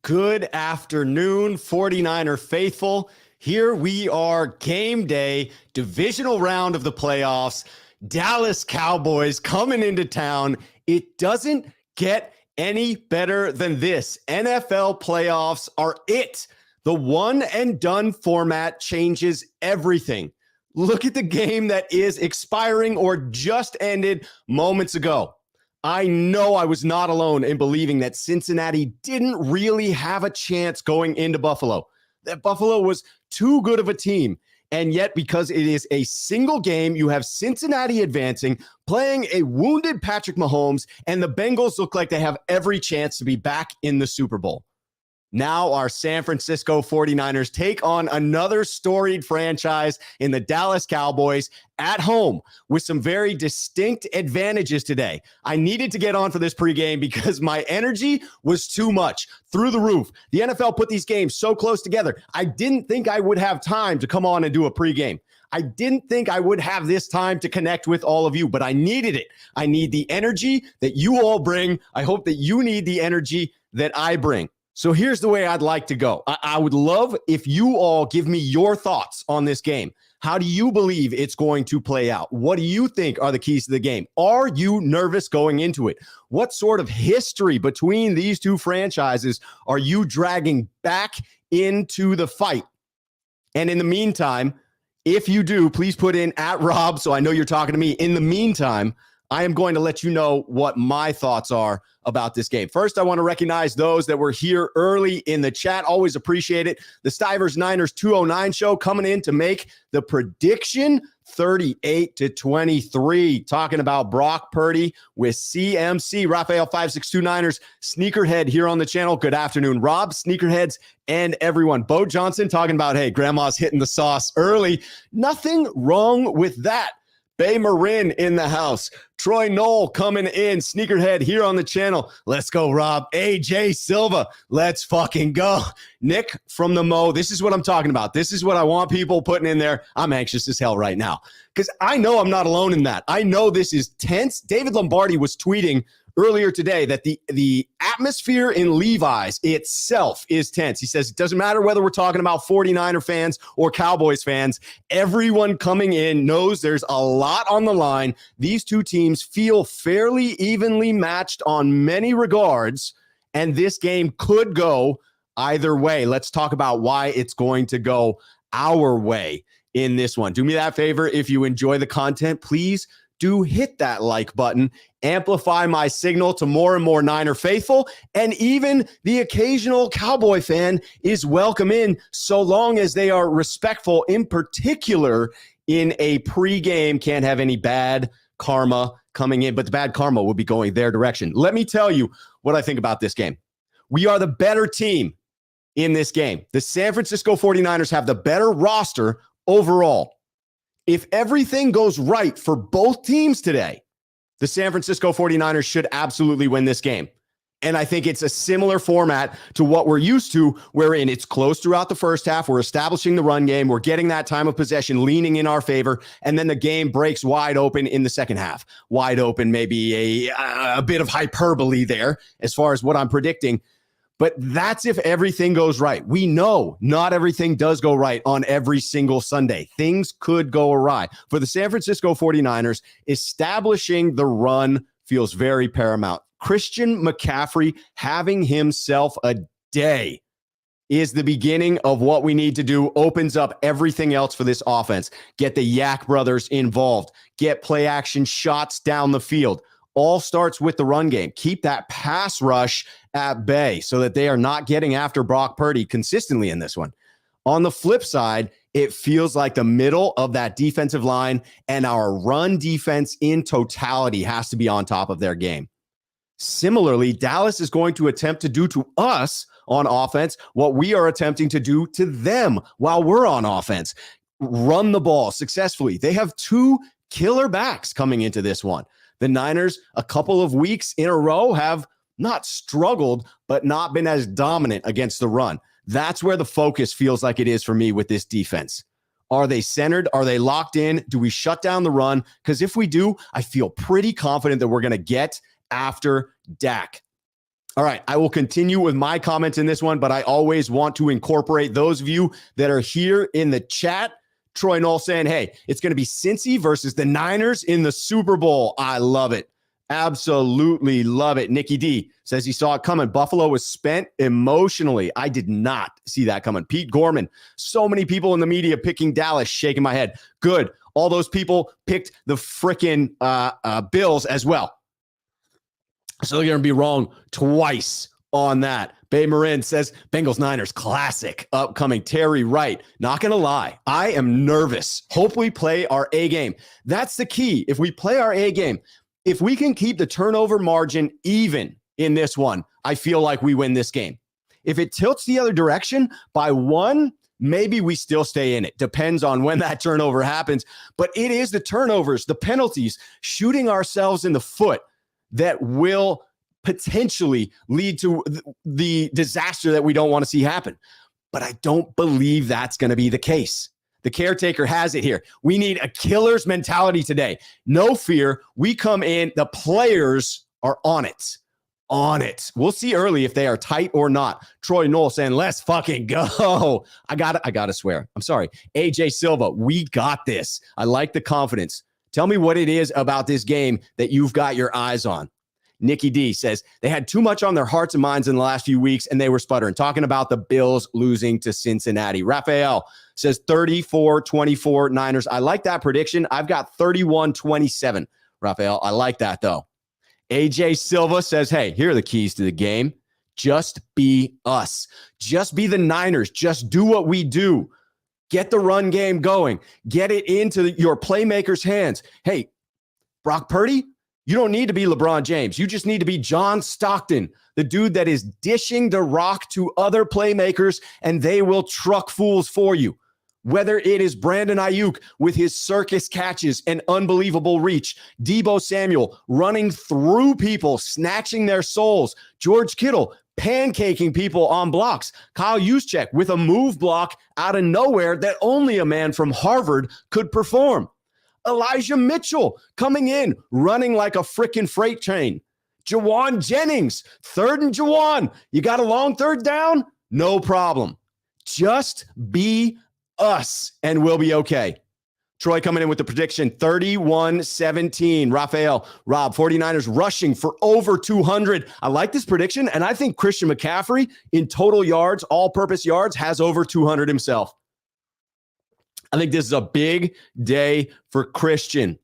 Good afternoon, 49er faithful. Here we are, game day, divisional round of the playoffs. Dallas Cowboys coming into town. It doesn't get any better than this. NFL playoffs are it. The one and done format changes everything. Look at the game that is expiring or just ended moments ago. I know I was not alone in believing that Cincinnati didn't really have a chance going into Buffalo. That Buffalo was too good of a team. And yet, because it is a single game, you have Cincinnati advancing, playing a wounded Patrick Mahomes, and the Bengals look like they have every chance to be back in the Super Bowl. Now our San Francisco 49ers take on another storied franchise in the Dallas Cowboys at home with some very distinct advantages today. I needed to get on for this pregame because my energy was too much, through the roof. The NFL put these games so close together. I didn't think I would have time to come on and do a pregame. I didn't think I would have this time to connect with all of you, but I needed it. I need the energy that you all bring. I hope that you need the energy that I bring. So here's the way I'd like to go. I would love if you all give me your thoughts on this game. How do you believe it's going to play out? What do you think are the keys to the game? Are you nervous going into it? What sort of history between these two franchises are you dragging back into the fight? And in the meantime, if you do, please put in @Rob so I know you're talking to me. In the meantime, I am going to let you know what my thoughts are about this game. First, I want to recognize those that were here early in the chat. Always appreciate it. The Stivers Niners 209 show coming in to make the prediction 38-23. Talking about Brock Purdy with CMC. Raphael 562 Niners Sneakerhead here on the channel. Good afternoon, Rob, Sneakerheads, and everyone. Bo Johnson talking about, hey, grandma's hitting the sauce early. Nothing wrong with that. Bay Marin in the house. Troy Knoll coming in. Sneakerhead here on the channel. Let's go, Rob. AJ Silva. Let's fucking go. Nick from the Mo. This is what I'm talking about. This is what I want people putting in there. I'm anxious as hell right now because I know I'm not alone in that. I know this is tense. David Lombardi was tweeting earlier today that the atmosphere in Levi's itself is tense. He says it doesn't matter whether we're talking about 49er fans or Cowboys fans. Everyone coming in knows there's a lot on the line. These two teams feel fairly evenly matched on many regards, and this game could go either way. Let's talk about why it's going to go our way in this one. Do me that favor. If you enjoy the content, please do hit that like button, amplify my signal to more and more Niner faithful, and even the occasional Cowboy fan is welcome in so long as they are respectful, in particular in a pregame. Can't have any bad karma coming in, but the bad karma will be going their direction. Let me tell you what I think about this game. We are the better team in this game. The San Francisco 49ers have the better roster overall. If everything goes right for both teams today, the San Francisco 49ers should absolutely win this game. And I think it's a similar format to what we're used to, wherein it's close throughout the first half. We're establishing the run game. We're getting that time of possession leaning in our favor. And then the game breaks wide open in the second half. Wide open, maybe a bit of hyperbole there as far as what I'm predicting. But that's if everything goes right. We know not everything does go right on every single Sunday. Things could go awry. For the San Francisco 49ers, establishing the run feels very paramount. Christian McCaffrey having himself a day is the beginning of what we need to do, opens up everything else for this offense. Get the Yak brothers involved. Get play action shots down the field. All starts with the run game. Keep that pass rush at bay so that they are not getting after Brock Purdy consistently in this one. On the flip side, it feels like the middle of that defensive line and our run defense in totality has to be on top of their game. Similarly, Dallas is going to attempt to do to us on offense what we are attempting to do to them while we're on offense. Run the ball successfully. They have two killer backs coming into this one. The Niners, a couple of weeks in a row, have not struggled, but not been as dominant against the run. That's where the focus feels like it is for me with this defense. Are they centered? Are they locked in? Do we shut down the run? Because if we do, I feel pretty confident that we're going to get after Dak. All right, I will continue with my comments in this one, but I always want to incorporate those of you that are here in the chat. Troy Knoll saying, hey, it's going to be Cincy versus the Niners in the Super Bowl. I love it. Absolutely love it. Nikki D says he saw it coming. Buffalo was spent emotionally. I did not see that coming. Pete Gorman, so many people in the media picking Dallas, shaking my head. Good. All those people picked the frickin' Bills as well. So they're going to be wrong twice on that. Bay Marin says Bengals Niners classic upcoming. Terry Wright, not going to lie, I am nervous. Hope we play our A game. That's the key. If we play our A game, if we can keep the turnover margin even in this one, I feel like we win this game. If it tilts the other direction by one, maybe we still stay in it. Depends on when that turnover happens. But it is the turnovers, the penalties, shooting ourselves in the foot that will potentially lead to the disaster that we don't want to see happen. But I don't believe that's going to be the case. The caretaker has it here. We need a killer's mentality today. No fear. We come in. The players are on it. On it. We'll see early if they are tight or not. Troy Knoll saying, let's fucking go. I gotta swear. I'm sorry. AJ Silva, we got this. I like the confidence. Tell me what it is about this game that you've got your eyes on. Nikki D says they had too much on their hearts and minds in the last few weeks, and they were sputtering. Talking about the Bills losing to Cincinnati. Raphael says 34-24 Niners. I like that prediction. I've got 31-27. Raphael, I like that, though. AJ Silva says, hey, here are the keys to the game. Just be us. Just be the Niners. Just do what we do. Get the run game going. Get it into your playmakers' hands. Hey, Brock Purdy, you don't need to be LeBron James. You just need to be John Stockton, the dude that is dishing the rock to other playmakers, and they will truck fools for you. Whether it is Brandon Ayuk with his circus catches and unbelievable reach, Deebo Samuel running through people, snatching their souls, George Kittle pancaking people on blocks, Kyle Juszczyk with a move block out of nowhere that only a man from Harvard could perform. Elijah Mitchell coming in, running like a freaking freight train. Jawan Jennings, 3rd and Jawan. You got a long 3rd down? No problem. Just be us and we'll be okay. Troy coming in with the prediction, 31-17. Raphael, Rob, 49ers rushing for over 200. I like this prediction, and I think Christian McCaffrey in total yards, all-purpose yards, has over 200 himself. I think this is a big day for Christian.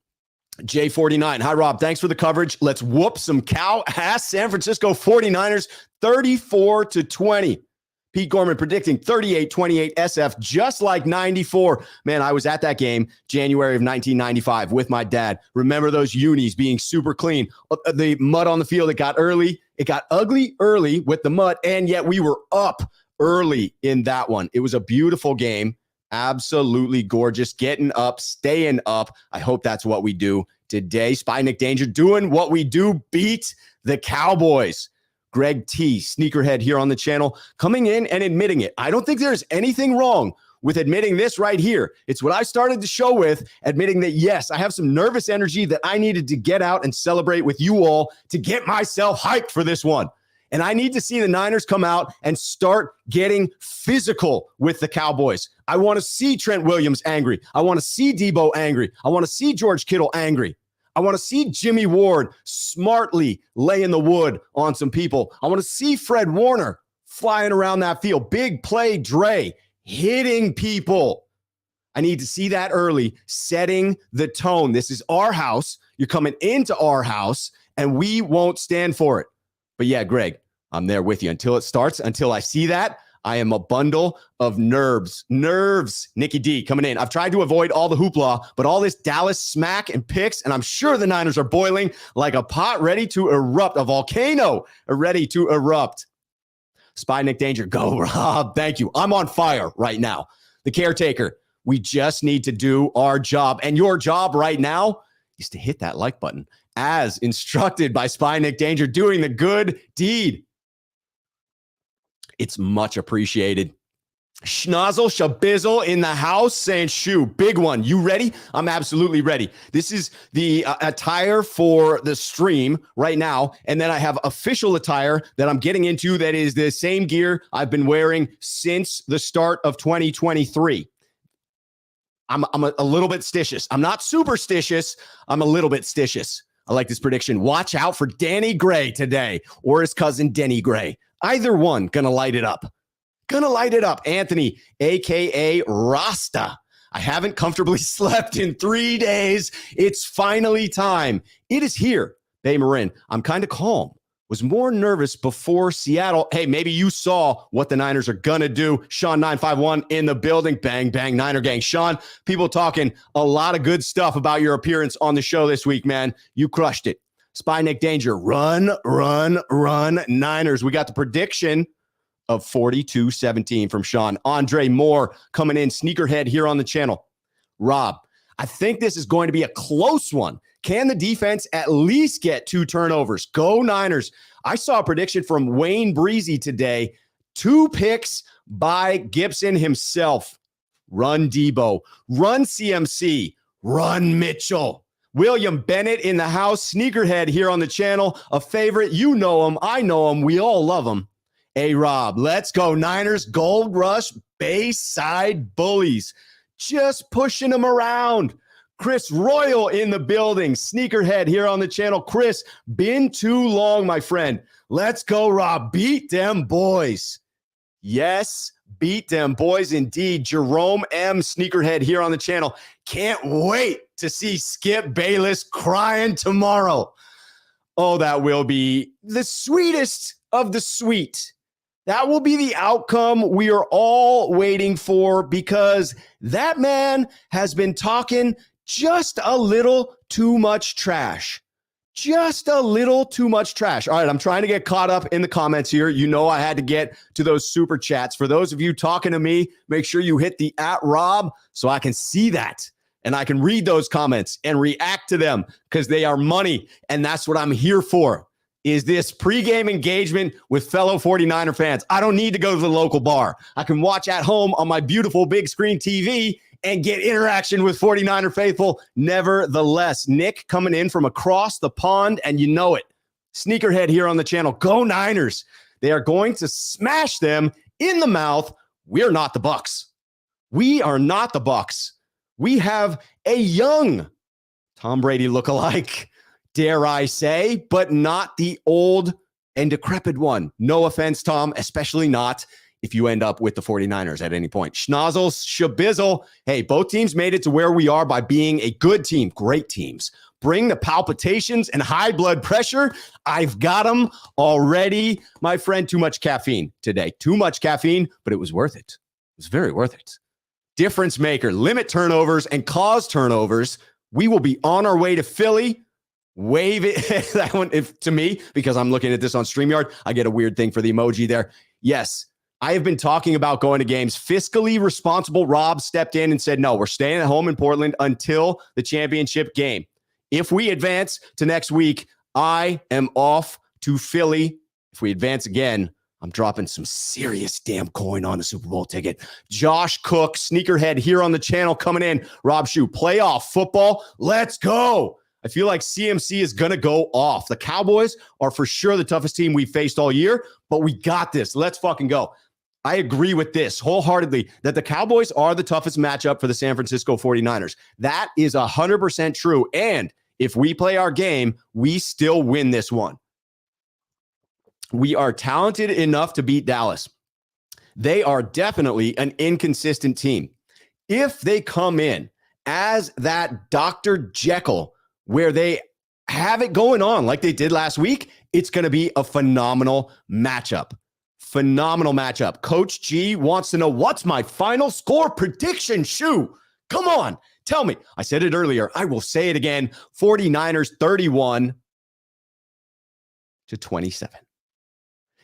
J49, hi, Rob. Thanks for the coverage. Let's whoop some cow ass. San Francisco 49ers, 34-20. Pete Gorman predicting 38-28 SF, just like 94. Man, I was at that game January of 1995 with my dad. Remember those unis being super clean. The mud on the field, it got early. It got ugly early with the mud, and yet we were up early in that one. It was a beautiful game. Absolutely gorgeous. Getting up, staying up. I hope that's what we do today. Spy Nick Danger doing what we do, beat the Cowboys. Greg T, sneakerhead here on the channel, coming in and admitting it. I don't think there's anything wrong with admitting this right here. It's what I started the show with, admitting that, yes, I have some nervous energy that I needed to get out and celebrate with you all to get myself hyped for this one. And I need to see the Niners come out and start getting physical with the Cowboys. I want to see Trent Williams angry. I want to see Deebo angry. I want to see George Kittle angry. I want to see Jimmy Ward smartly laying the wood on some people. I want to see Fred Warner flying around that field. Big play Dre hitting people. I need to see that early, setting the tone. This is our house. You're coming into our house, and we won't stand for it. But yeah, Greg, I'm there with you until it starts. Until I see that, I am a bundle of nerves. Nikki D coming in. I've tried to avoid all the hoopla, but all this Dallas smack and picks, and I'm sure the Niners are boiling like a pot ready to erupt, a volcano ready to erupt. Spy Nick Danger, go Rob. Thank you. I'm on fire right now. The caretaker, we just need to do our job. And your job right now is to hit that like button as instructed by Spy Nick Danger, doing the good deed. It's much appreciated. Schnozzle Shabizzle in the house saying, Schuh, big one. You ready? I'm absolutely ready. This is the attire for the stream right now. And then I have official attire that I'm getting into that is the same gear I've been wearing since the start of 2023. I'm a little bit stitious. I'm not superstitious. I'm a little bit stitious. I like this prediction. Watch out for Danny Gray today or his cousin Denny Gray. Either one gonna light it up. Gonna light it up. Anthony, a.k.a. Rasta. I haven't comfortably slept in 3 days. It's finally time. It is here. Bay Marin. I'm kind of calm. Was more nervous before Seattle. Hey, maybe you saw what the Niners are going to do. Sean 951 in the building. Bang, bang, Niner gang. Sean, people talking a lot of good stuff about your appearance on the show this week, man. You crushed it. Spy Nick Danger. Run, run, run, Niners. We got the prediction of 42-17 from Sean. Andre Moore coming in, sneakerhead here on the channel. Rob, I think this is going to be a close one. Can the defense at least get 2 turnovers? Go Niners. I saw a prediction from Wayne Breezy today. 2 picks by Gibson himself. Run Debo. Run CMC. Run Mitchell. William Bennett in the house. Sneakerhead here on the channel. A favorite. You know him. I know him. We all love him. Hey, Rob, let's go. Niners, Gold Rush, Bayside Bullies. Just pushing them around. Chris Royal in the building. Sneakerhead here on the channel. Chris, been too long, my friend. Let's go, Rob. Beat them boys. Yes, beat them boys indeed. Jerome M. Sneakerhead here on the channel. Can't wait to see Skip Bayless crying tomorrow. Oh, that will be the sweetest of the sweet. That will be the outcome we are all waiting for because that man has been talking just a little too much trash. Just a little too much trash. All right, I'm trying to get caught up in the comments here. You know I had to get to those super chats. For those of you talking to me, make sure you hit the @Rob so I can see that and I can read those comments and react to them because they are money, and that's what I'm here for. Is this pregame engagement with fellow 49er fans. I don't need to go to the local bar. I can watch at home on my beautiful big screen TV and get interaction with 49er faithful. Nevertheless, Nick coming in from across the pond, and you know it. Sneakerhead here on the channel. Go Niners. They are going to smash them in the mouth. We're not the Bucs. We are not the Bucs. We have a young Tom Brady lookalike, dare I say, but not the old and decrepit one. No offense, Tom, especially not if you end up with the 49ers at any point. Schnozzle, Shabizzle. Hey, both teams made it to where we are by being a good team, great teams. Bring the palpitations and high blood pressure. I've got them already. My friend, too much caffeine today. Too much caffeine, but it was worth it. It was very worth it. Difference maker, limit turnovers and cause turnovers. We will be on our way to Philly. Wave it that one to me because I'm looking at this on StreamYard. I get a weird thing for the emoji there. Yes, I have been talking about going to games. Fiscally responsible Rob stepped in and said, no, we're staying at home in Portland until the championship game. If we advance to next week, I am off to Philly. If we advance again, I'm dropping some serious damn coin on the Super Bowl ticket. Josh Cook, sneakerhead here on the channel coming in. Rob Schuh, playoff football. Let's go. I feel like CMC is going to go off. The Cowboys are for sure the toughest team we've faced all year, but we got this. Let's fucking go. I agree with this wholeheartedly that the Cowboys are the toughest matchup for the San Francisco 49ers. That is 100% true. And if we play our game, we still win this one. We are talented enough to beat Dallas. They are definitely an inconsistent team. If they come in as that Dr. Jekyll, where they have it going on like they did last week, it's going to be a phenomenal matchup. Phenomenal matchup. Coach G wants to know, what's my final score prediction, Schuh? Come on, tell me. I said it earlier. I will say it again. 49ers 31-27.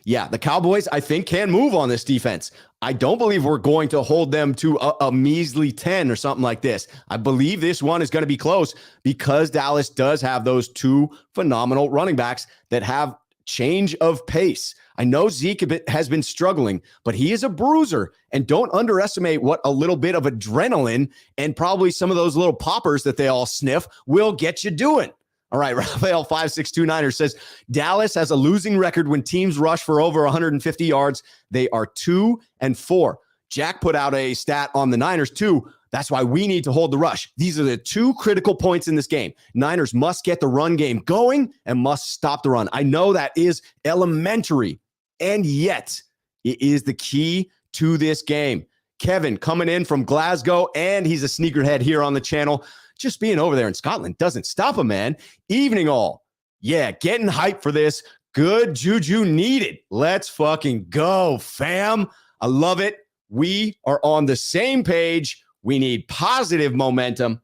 Yeah, the Cowboys, I think, can move on this defense. I don't believe we're going to hold them to a measly 10 or something like this. I believe this one is going to be close because Dallas does have those 2 phenomenal running backs that have change of pace. I know Zeke has been struggling, but he is a bruiser, and don't underestimate what a little bit of adrenaline and probably some of those little poppers that they all sniff will get you doing. All right, Raphael 5629er says Dallas has a losing record when teams rush for over 150 yards. They are 2-4. Jack put out a stat on the Niners too. That's why we need to hold the rush. These are the two critical points in this game. Niners must get the run game going and must stop the run. I know that is elementary, and yet it is the key to this game. Kevin coming in from Glasgow, and he's a sneakerhead here on the channel. Just being over there in Scotland doesn't stop him, man. Evening all. Yeah, getting hyped for this. Good juju needed. Let's fucking go, fam. I love it. We are on the same page. We need positive momentum,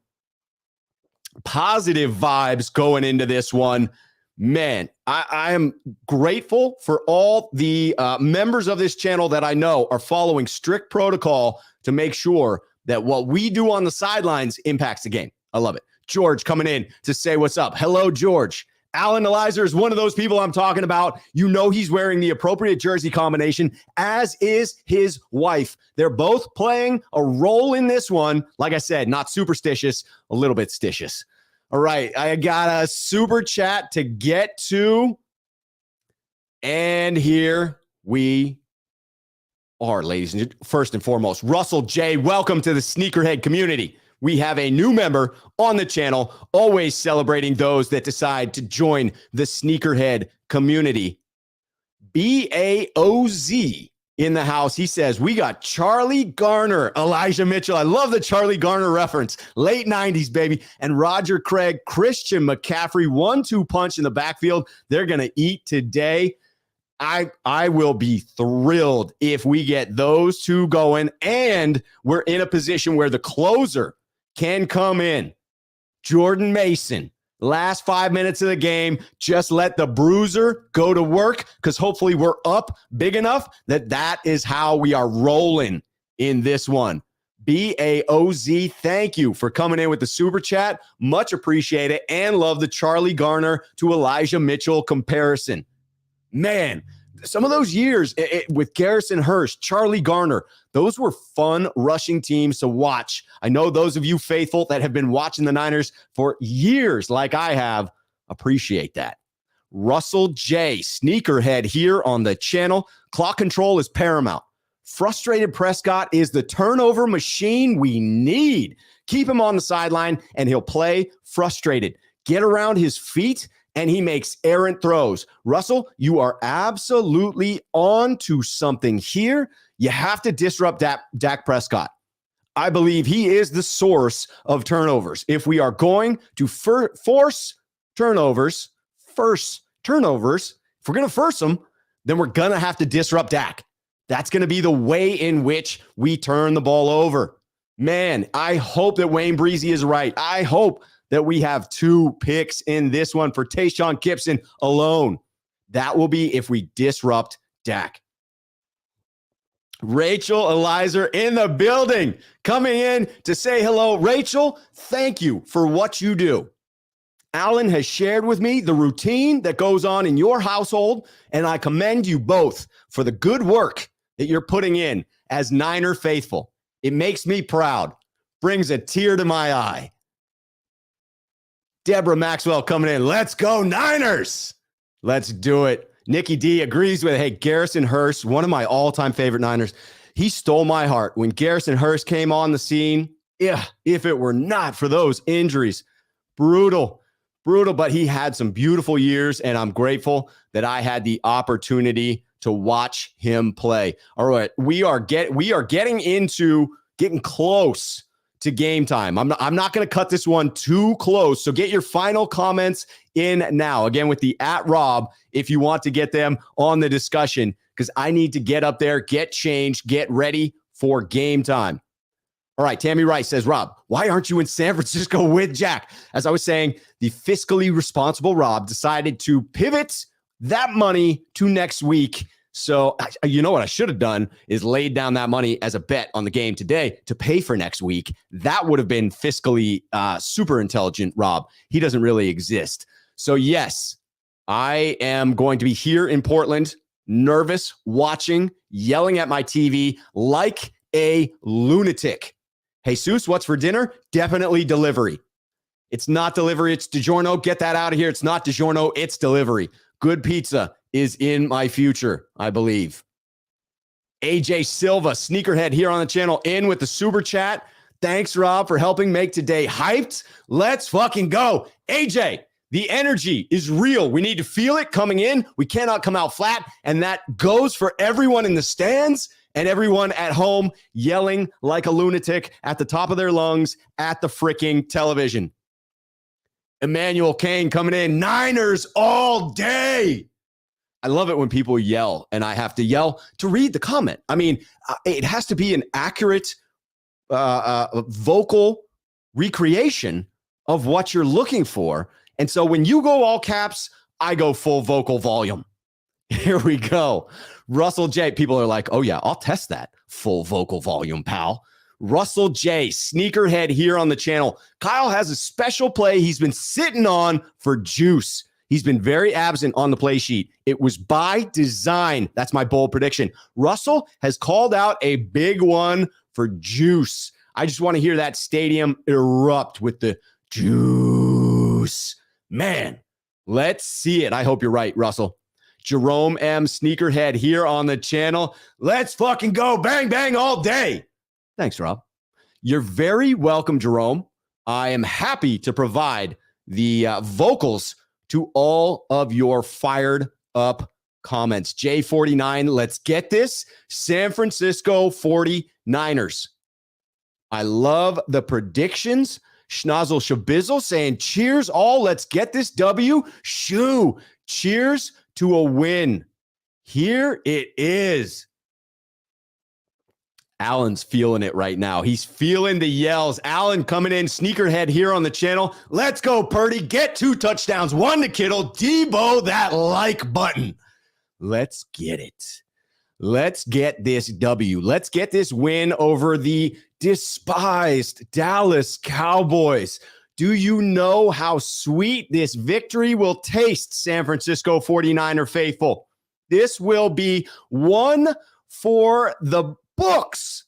positive vibes going into this one. Man, I am grateful for all the members of this channel that I know are following strict protocol to make sure that what we do on the sidelines impacts the game. I love it. George coming in to say what's up. Hello, George. Alan Elizer is one of those people I'm talking about. You know he's wearing the appropriate jersey combination, as is his wife. They're both playing a role in this one. Like I said, not superstitious, a little bit stitious. All right, I got a super chat to get to. And here we are, ladies and gentlemen. First and foremost, Russell J., welcome to the Sneakerhead community. We have a new member on the channel, always celebrating those that decide to join the Sneakerhead community. BAOZ in the house. He says, we got Charlie Garner, Elijah Mitchell. I love the Charlie Garner reference. Late 90s, baby. And Roger Craig, Christian McCaffrey, 1-2 punch in the backfield. They're going to eat today. I will be thrilled if we get those two going and we're in a position where the closer can come in. Jordan Mason, last 5 minutes of the game, just let the bruiser go to work because hopefully we're up big enough that is how we are rolling in this one. BAOZ, thank you for coming in with the super chat. Much appreciated and love the Charlie Garner to Elijah Mitchell comparison. Man, some of those years with Garrison Hurst, Charlie Garner, those were fun rushing teams to watch. I know those of you faithful that have been watching the Niners for years like I have, appreciate that. Russell J., sneakerhead here on the channel. Clock control is paramount. Frustrated Prescott is the turnover machine we need. Keep him on the sideline and he'll play frustrated. Get around his feet and he makes errant throws. Russell, you are absolutely on to something here. You have to disrupt Dak Prescott. I believe he is the source of turnovers. If we are going to force turnovers, if we're going to force them, then we're going to have to disrupt Dak. That's going to be the way in which we turn the ball over. Man, I hope that Wayne Breezy is right. I hope that we have 2 picks in this one for Tayshaun Gibson alone. That will be if we disrupt Dak. Rachel Elizer in the building, coming in to say hello. Rachel, thank you for what you do. Alan has shared with me the routine that goes on in your household, and I commend you both for the good work that you're putting in as Niner faithful. It makes me proud, brings a tear to my eye. Deborah Maxwell coming in. Let's go Niners. Let's do it. Nikki D agrees with, hey, Garrison Hurst, one of my all-time favorite Niners. He stole my heart when Garrison Hurst came on the scene. Yeah, if it were not for those injuries, brutal, but he had some beautiful years, and I'm grateful that I had the opportunity to watch him play. All right, we are getting close to game time. I'm not going to cut this one too close. So get your final comments in now. Again, with the @Rob, if you want to get them on the discussion, because I need to get up there, get changed, get ready for game time. All right, Tammy Rice says, Rob, why aren't you in San Francisco with Jack? As I was saying, the fiscally responsible Rob decided to pivot that money to next week. So you know what I should have done is laid down that money as a bet on the game today to pay for next week. That would have been fiscally super intelligent, Rob. He doesn't really exist. So yes, I am going to be here in Portland nervous, watching, yelling at my TV like a lunatic. Jesus, what's for dinner? Definitely delivery. It's not delivery. It's DiGiorno. Get that out of here. It's not DiGiorno. It's delivery. Good pizza is in my future, I believe. AJ Silva, sneakerhead here on the channel, in with the super chat. Thanks, Rob, for helping make today hyped. Let's fucking go. AJ, the energy is real. We need to feel it coming in. We cannot come out flat. And that goes for everyone in the stands and everyone at home yelling like a lunatic at the top of their lungs at the freaking television. Emmanuel Kane coming in. Niners all day. I love it when people yell and I have to yell to read the comment. I mean, it has to be an accurate vocal recreation of what you're looking for. And so when you go all caps, I go full vocal volume. Here we go. Russell J. People are like, oh yeah, I'll test that. Full vocal volume, pal. Russell J. Sneakerhead here on the channel. Kyle has a special play he's been sitting on for juice. He's been very absent on the play sheet. It was by design. That's my bold prediction. Russell has called out a big one for juice. I just want to hear that stadium erupt with the juice. Man, let's see it. I hope you're right, Russell. Jerome M. Sneakerhead here on the channel. Let's fucking go. Bang, bang all day. Thanks, Rob. You're very welcome, Jerome. I am happy to provide the vocals to all of your fired up comments. J49, let's get this. San Francisco 49ers. I love the predictions. Schnozzle Shabizzle saying, cheers all. Let's get this W. Schuh. Cheers to a win. Here it is. Alan's feeling it right now. He's feeling the yells. Alan coming in, sneakerhead here on the channel. Let's go, Purdy. Get 2 touchdowns. 1 to Kittle. Debo that like button. Let's get it. Let's get this W. Let's get this win over the despised Dallas Cowboys. Do you know how sweet this victory will taste, San Francisco 49er faithful? This will be one for the books.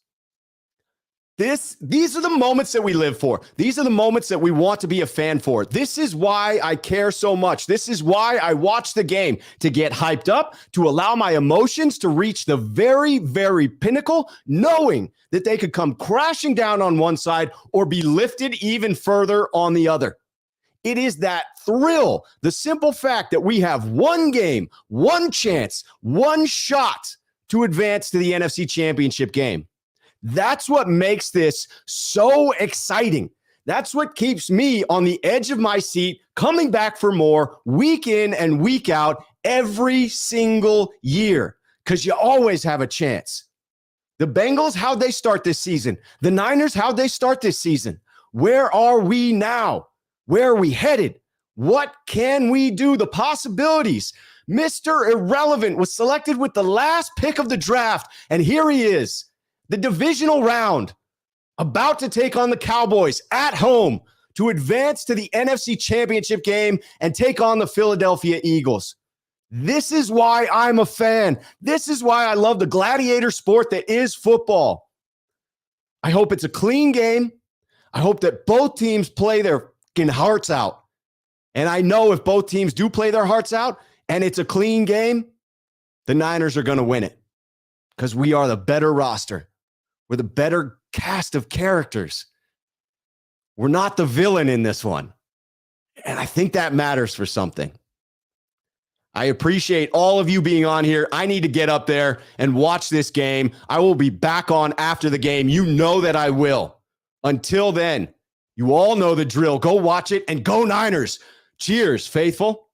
These are the moments that we live for. These are the moments that we want to be a fan for. This is why I care so much. This is why I watch the game, to get hyped up, to allow my emotions to reach the very, very pinnacle, knowing that they could come crashing down on one side or be lifted even further on the other. It is that thrill, the simple fact that we have one game, one chance, one shot to advance to the NFC Championship game. That's what makes this so exciting. That's what keeps me on the edge of my seat, coming back for more week in and week out every single year, because you always have a chance. The Bengals, how'd they start this season? The Niners, how'd they start this season? Where are we now? Where are we headed? What can we do? The possibilities. Mr. Irrelevant was selected with the last pick of the draft, and here he is. The divisional round, about to take on the Cowboys at home to advance to the NFC Championship game and take on the Philadelphia Eagles. This is why I'm a fan. This is why I love the gladiator sport that is football. I hope it's a clean game. I hope that both teams play their fucking hearts out. And I know if both teams do play their hearts out and it's a clean game, the Niners are going to win it because we are the better roster. We're the better cast of characters. We're not the villain in this one. And I think that matters for something. I appreciate all of you being on here. I need to get up there and watch this game. I will be back on after the game. You know that I will. Until then, you all know the drill. Go watch it and go Niners. Cheers, faithful.